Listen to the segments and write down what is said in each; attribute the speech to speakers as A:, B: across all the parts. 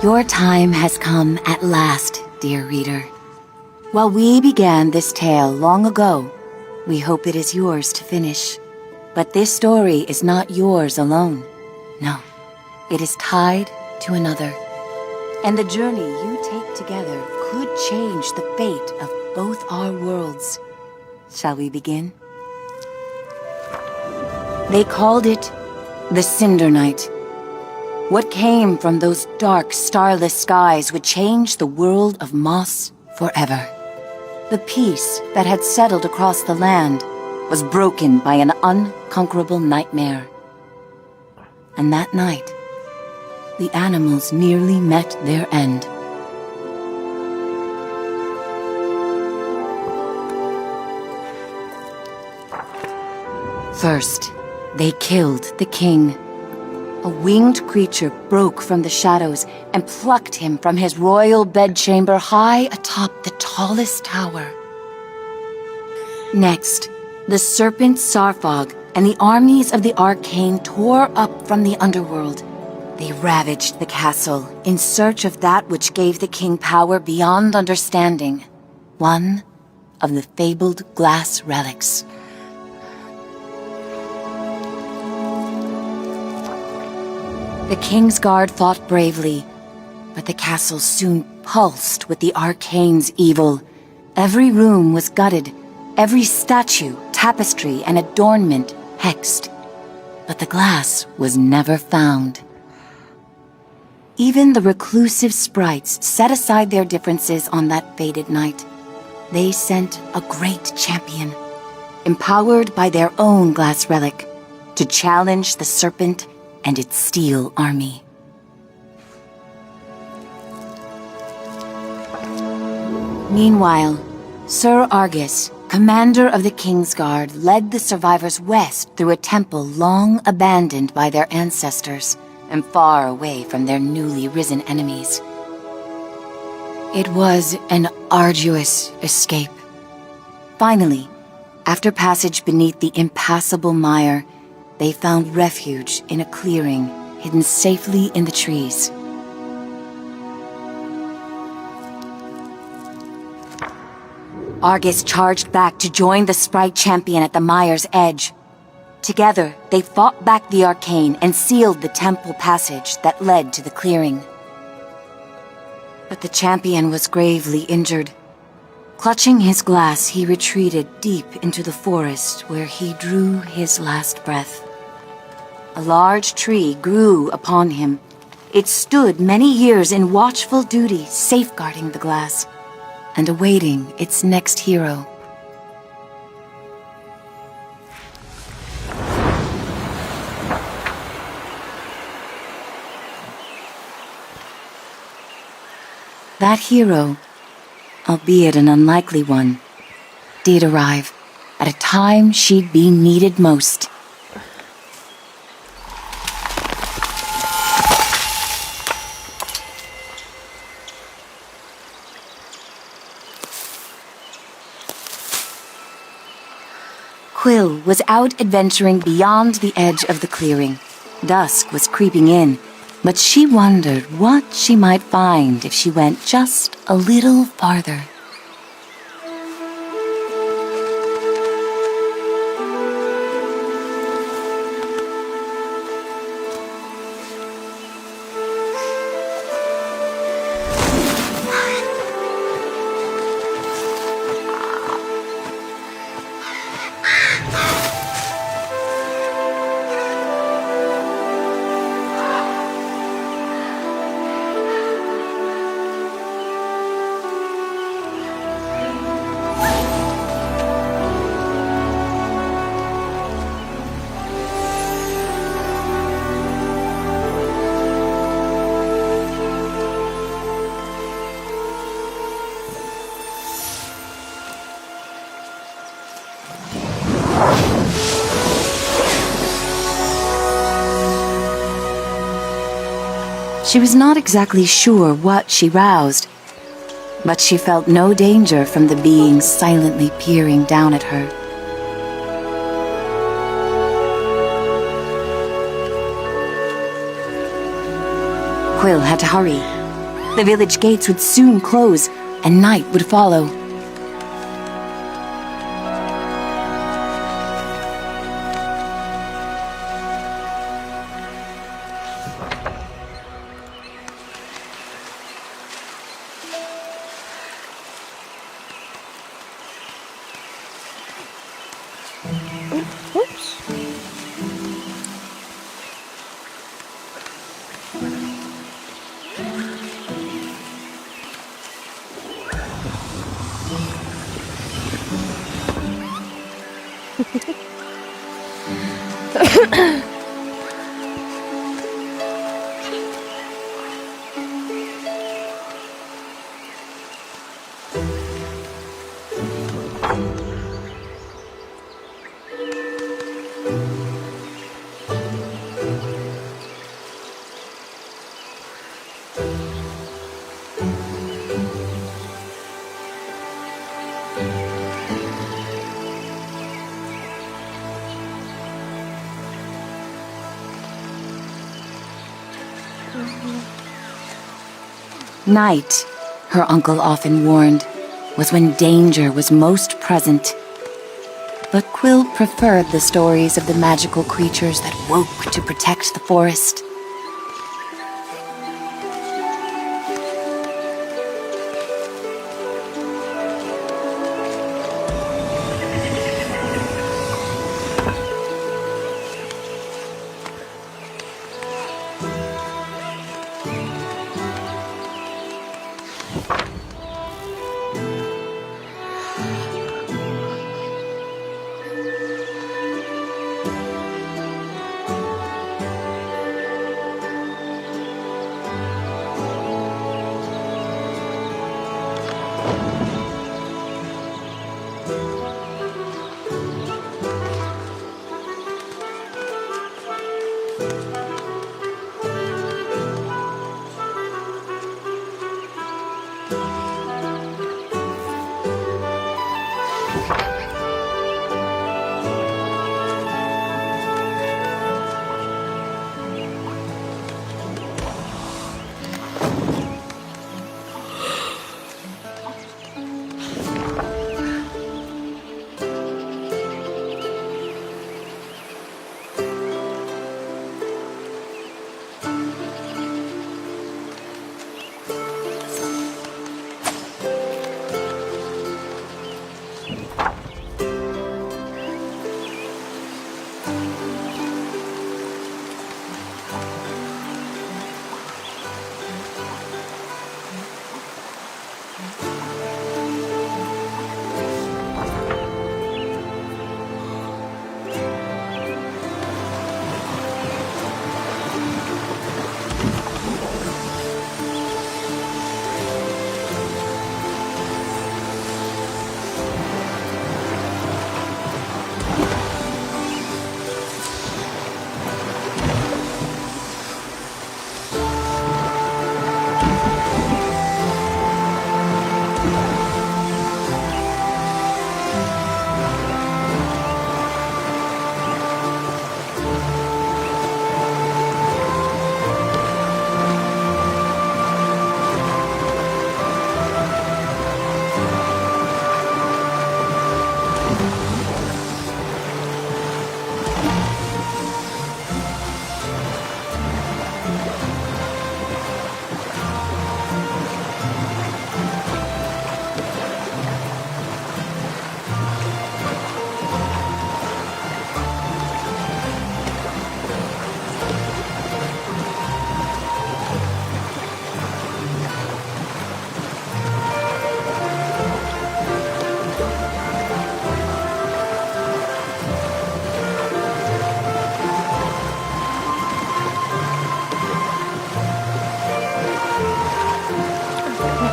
A: Your time has come at last, dear reader. While we began this tale long ago, we hope it is yours to finish. But this story is not yours alone. No, it is tied to another. And the journey you take together could change the fate of both our worlds. Shall we begin? They called it the Cinder Night. What came from those dark, starless skies would change the world of Moss forever. The peace that had settled across the land was broken by an unconquerable nightmare. And that night, the animals nearly met their end. First, they killed the king. A winged creature broke from the shadows and plucked him from his royal bedchamber high atop the tallest tower. Next, the serpent Sarfog and the armies of the Arcane tore up from the underworld. They ravaged the castle in search of that which gave the king power beyond understanding. One of the fabled glass relics. The King's Guard fought bravely, but the castle soon pulsed with the Arcane's evil. Every room was gutted, every statue, tapestry, and adornment hexed. But the glass was never found. Even the reclusive sprites set aside their differences on that fated night. They sent a great champion, empowered by their own glass relic, to challenge the serpent and its steel army. Meanwhile, Sir Argus, commander of the King's Guard, led the survivors west through a temple long abandoned by their ancestors and far away from their newly risen enemies. It was an arduous escape. Finally, after passage beneath the impassable mire, they found refuge in a clearing hidden safely in the trees. Argus charged back to join the sprite champion at the mire's edge. Together, they fought back the Arcane and sealed the temple passage that led to the clearing. But the champion was gravely injured. Clutching his glass, he retreated deep into the forest where he drew his last breath. A large tree grew upon him. It stood many years in watchful duty, safeguarding the glass and awaiting its next hero. That hero, albeit an unlikely one, did arrive at a time she'd be needed most. Quill was out adventuring beyond the edge of the clearing. Dusk was creeping in, but she wondered what she might find if she went just a little farther. She was not exactly sure what she roused, but she felt no danger from the being silently peering down at her. Quill had to hurry. The village gates would soon close, and night would follow.
B: Oops.
A: Night, her uncle often warned, was when danger was most present. But Quill preferred the stories of the magical creatures that woke to protect the forest.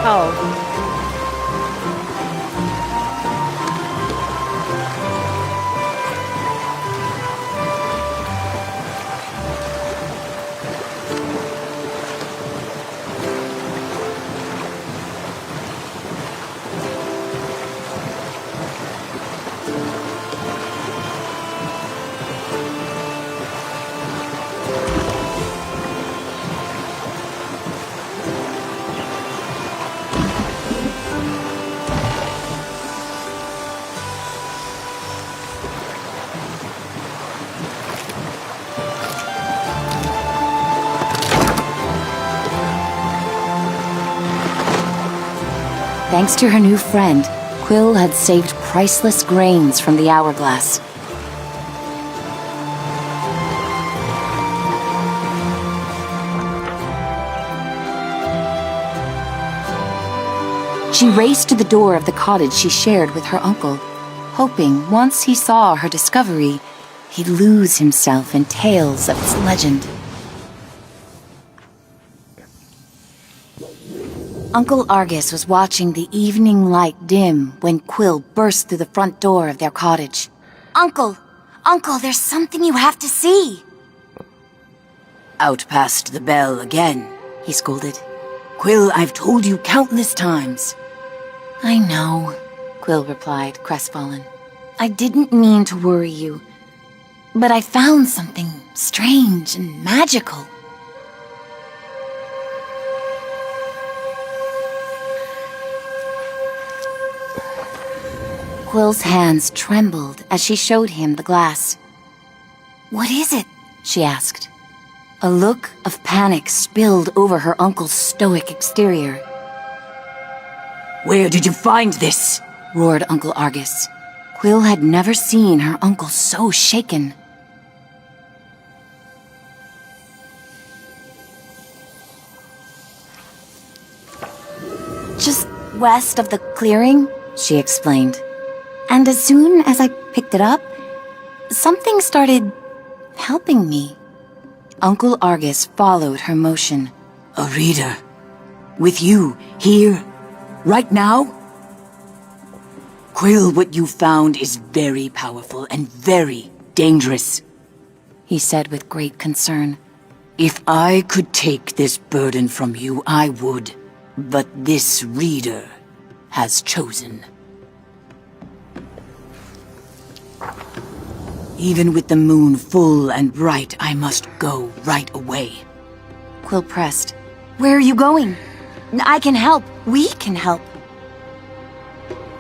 A: Oh. Thanks to her new friend, Quill had saved priceless grains from the hourglass. She raced to the door of the cottage she shared with her uncle, hoping once he saw her discovery, he'd lose himself in tales of its legend. Uncle Argus was watching the evening light dim when Quill burst through the front door of their cottage. Uncle! Uncle, there's something you have to see!
B: Out past the bell again, he scolded. Quill, I've told you countless times.
A: I know, Quill replied, crestfallen. I didn't mean to worry you, but I found something strange and magical. Quill's hands trembled as she showed him the glass. What is it? She asked. A look of panic spilled over her uncle's stoic exterior.
B: Where did you find this? Roared Uncle Argus.
A: Quill had never seen her uncle so shaken. Just west of the clearing, she explained. And as soon as I picked it up, something started helping me. Uncle Argus followed her motion.
B: A reader? With you, here, right now? Quill, what you found is very powerful and very dangerous,
A: he said with great concern.
B: If I could take this burden from you, I would. But this reader has chosen. Even with the moon full and bright, I must go right away.
A: Quill pressed. Where are you going? I can help. We can help.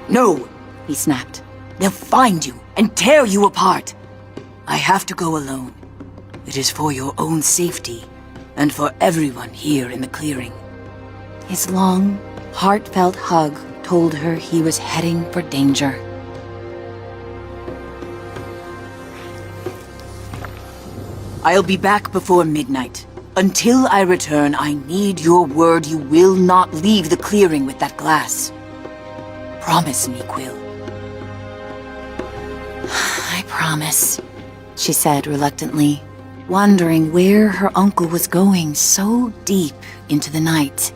B: No,
A: he snapped.
B: They'll find you and tear you apart. I have to go alone. It is for your own safety and for everyone here in the clearing.
A: His long, heartfelt hug told her he was heading for danger.
B: I'll be back before midnight. Until I return, I need your word you will not leave the clearing with that glass. Promise me, Quill.
A: I promise, she said reluctantly, wondering where her uncle was going so deep into the night.